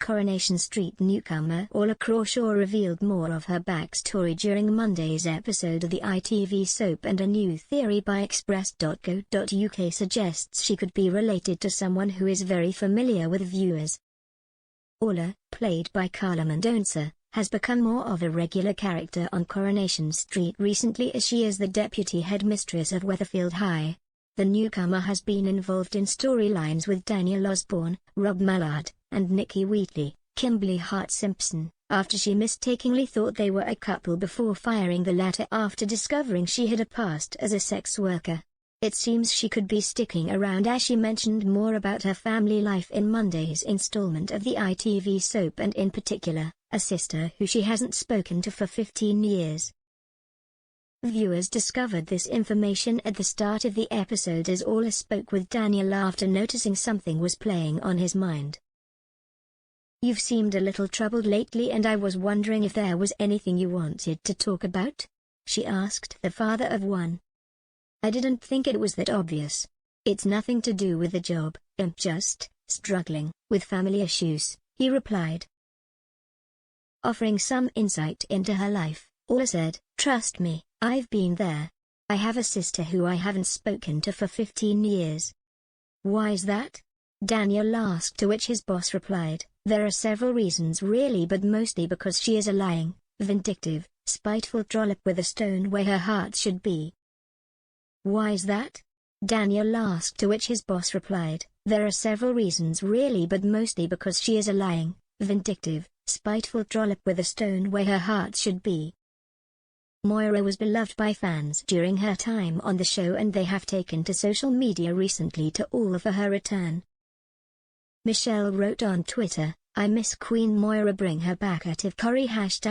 Coronation Street newcomer Orla Crawshaw revealed more of her backstory during Monday's episode of the ITV soap, and a new theory by express.co.uk suggests she could be related to someone who is very familiar with viewers. Orla, played by Carla Mendonça, has become more of a regular character on Coronation Street recently, as she is the deputy headmistress of Weatherfield High. The newcomer has been involved in storylines with Daniel Osborne, Rob Mallard, and Nikki Wheatley, Kimberly Hart-Simpson, after she mistakenly thought they were a couple before firing the latter after discovering she had a past as a sex worker. It seems she could be sticking around, as she mentioned more about her family life in Monday's installment of the ITV soap, and in particular, a sister who she hasn't spoken to for 15 years. Viewers discovered this information at the start of the episode as Orla spoke with Daniel after noticing something was playing on his mind. "You've seemed a little troubled lately, and I was wondering if there was anything you wanted to talk about?" she asked the father of one. "I didn't think it was that obvious. It's nothing to do with the job, I'm just struggling with family issues," he replied. Offering some insight into her life, Orla said, "Trust me, I've been there. I have a sister who I haven't spoken to for 15 years. "Why's that?" Daniel asked, to which his boss replied, "There are several reasons really, but mostly because she is a lying, vindictive, spiteful trollop with a stone where her heart should be." "Why's that?" Daniel asked, to which his boss replied, "There are several reasons really, but mostly because she is a lying, vindictive, spiteful trollop with a stone where her heart should be." Moira was beloved by fans during her time on the show, and they have taken to social media recently to all for her return. Michelle wrote on Twitter, "I miss Queen Moira, bring her back at @Corrie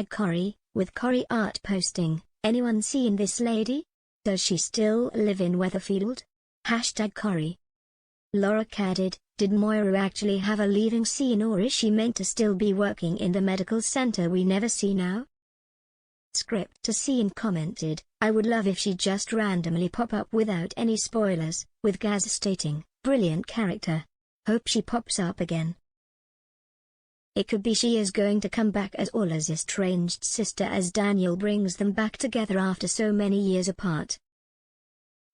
#Corrie, with Corrie art posting, anyone seen this lady? Does she still live in Weatherfield? #Corrie." Laura added, "Did Moira actually have a leaving scene, or is she meant to still be working in the medical center we never see now?" Script to Scene commented, "I would love if she just randomly pop up without any spoilers, with Gaz stating, 'Brilliant character. Hope she pops up again.'" It could be she is going to come back as Orla's estranged sister, as Daniel brings them back together after so many years apart.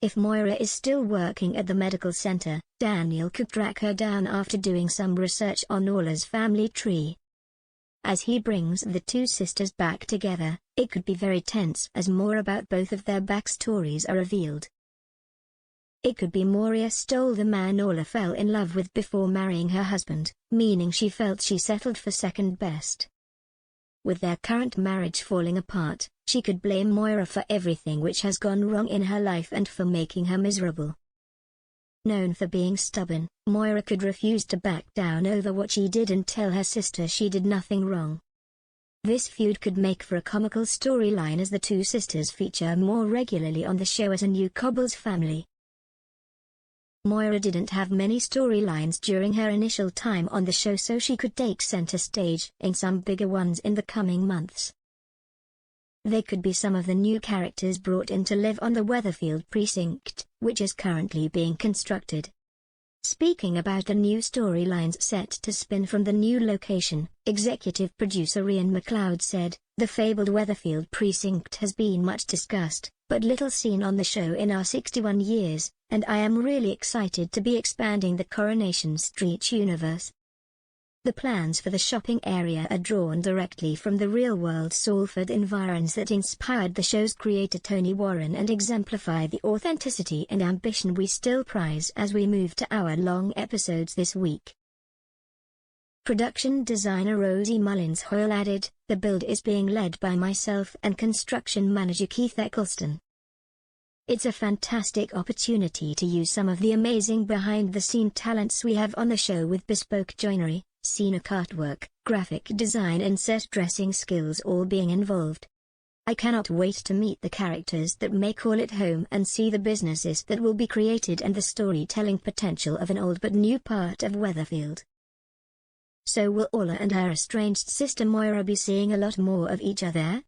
If Moira is still working at the medical center, Daniel could track her down after doing some research on Orla's family tree. As he brings the two sisters back together, it could be very tense as more about both of their backstories are revealed. It could be Moira stole the man Orla fell in love with before marrying her husband, meaning she felt she settled for second best. With their current marriage falling apart, she could blame Moira for everything which has gone wrong in her life and for making her miserable. Known for being stubborn, Moira could refuse to back down over what she did and tell her sister she did nothing wrong. This feud could make for a comical storyline, as the two sisters feature more regularly on the show as a new Cobbles family. Moira didn't have many storylines during her initial time on the show, so she could take center stage in some bigger ones in the coming months. They could be some of the new characters brought in to live on the Weatherfield precinct, which is currently being constructed. Speaking about the new storylines set to spin from the new location, executive producer Ian MacLeod said, "The fabled Weatherfield precinct has been much discussed, but little seen on the show in our 61 years, and I am really excited to be expanding the Coronation Street universe." The plans for the shopping area are drawn directly from the real-world Salford environs that inspired the show's creator Tony Warren and exemplify the authenticity and ambition we still prize as we move to hour-long episodes this week. Production designer Rosie Mullins-Hoyle added, "The build is being led by myself and construction manager Keith Eccleston. It's a fantastic opportunity to use some of the amazing behind-the-scene talents we have on the show, with bespoke joinery, scenic artwork, graphic design and set dressing skills all being involved. I cannot wait to meet the characters that may call it home and see the businesses that will be created and the storytelling potential of an old but new part of Weatherfield." So will Orla and her estranged sister Moira be seeing a lot more of each other?